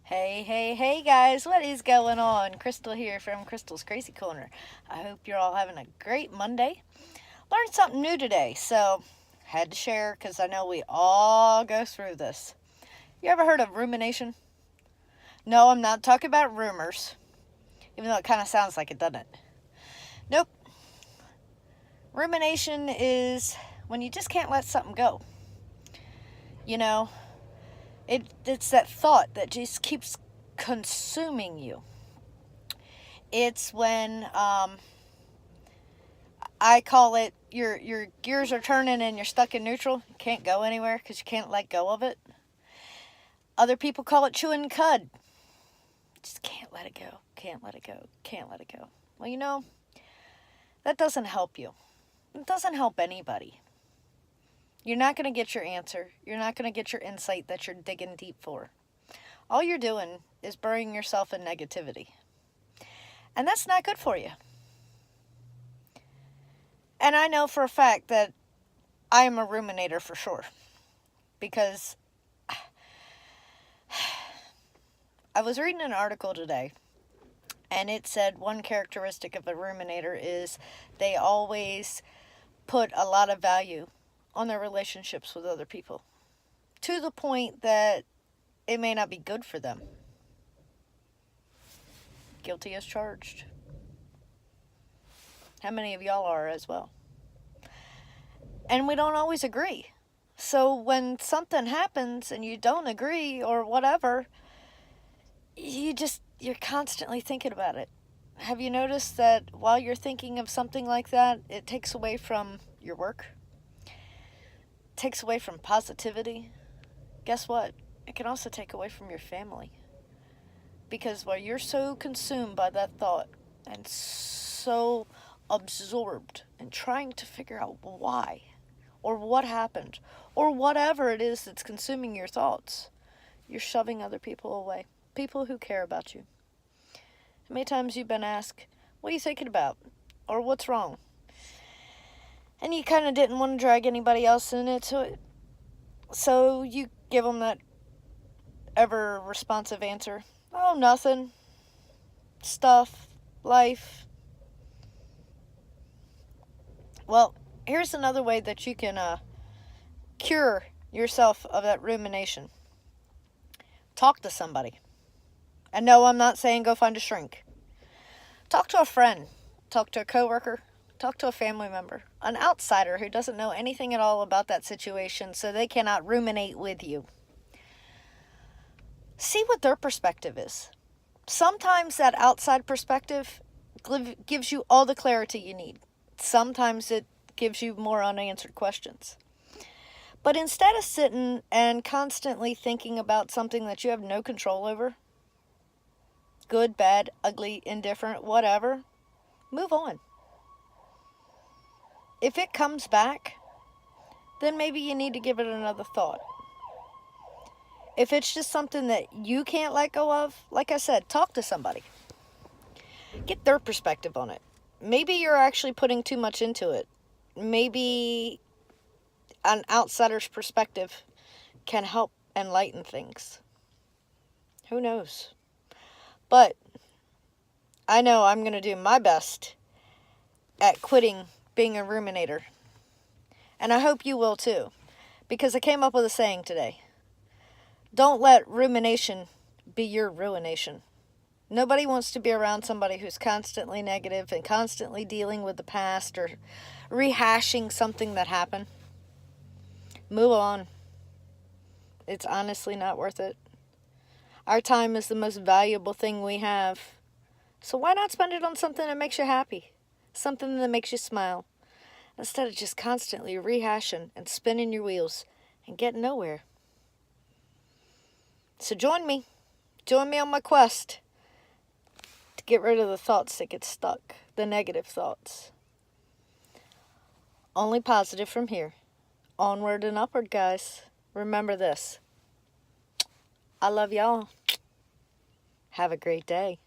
Hey guys, what is going on? Crystal here from Crystal's Crazy Corner. I hope you're all having a great Monday. Learned something new today, so had to share because I know we all go through this. You ever heard of rumination? No, I'm not talking about rumors, even though it kind of sounds like it, doesn't it? Nope. Rumination is when you just can't let something go. You know, it's that thought that just keeps consuming you. It's when I call it your gears are turning and you're stuck in neutral. You can't go anywhere because you can't let go of it. Other people call it chewing cud. Just can't let it go. Can't let it go. Can't let it go. Well, that doesn't help you. It doesn't help anybody. You're not going to get your answer. You're not going to get your insight that you're digging deep for. All you're doing is burying yourself in negativity. And that's not good for you. And I know for a fact that I am a ruminator for sure. Because I was reading an article today, and it said one characteristic of a ruminator is they always put a lot of value on their relationships with other people, to the point that it may not be good for them. Guilty as charged. How many of y'all are as well? And we don't always agree. So when something happens and you don't agree or whatever, you're constantly thinking about it. Have you noticed that while you're thinking of something like that, it takes away from your work? Takes away from positivity? Guess what? It can also take away from your family. Because while you're so consumed by that thought and so absorbed in trying to figure out why or what happened or whatever it is that's consuming your thoughts, you're shoving other people away. People who care about you. How many times you've been asked, what are you thinking about? Or what's wrong? And you kind of didn't want to drag anybody else into it. So you give them that ever responsive answer. Oh, nothing. Stuff. Life. Well, here's another way that you can cure yourself of that rumination. Talk to somebody. And no, I'm not saying go find a shrink. Talk to a friend. Talk to a coworker. Talk to a family member. An outsider who doesn't know anything at all about that situation, so they cannot ruminate with you. See what their perspective is. Sometimes that outside perspective gives you all the clarity you need. Sometimes it gives you more unanswered questions. But instead of sitting and constantly thinking about something that you have no control over, good, bad, ugly, indifferent, whatever, move on. If it comes back, then maybe you need to give it another thought. If it's just something that you can't let go of, like I said, talk to somebody. Get their perspective on it. Maybe you're actually putting too much into it. Maybe an outsider's perspective can help enlighten things. Who knows? But I know I'm going to do my best at quitting being a ruminator. And I hope you will too. Because I came up with a saying today. Don't let rumination be your ruination. Nobody wants to be around somebody who's constantly negative and constantly dealing with the past or rehashing something that happened. Move on. It's honestly not worth it. Our time is the most valuable thing we have. So why not spend it on something that makes you happy? Something that makes you smile. Instead of just constantly rehashing and spinning your wheels and getting nowhere. So join me. Join me on my quest to get rid of the thoughts that get stuck. The negative thoughts. Only positive from here. Onward and upward, guys. Remember this. I love y'all. Have a great day.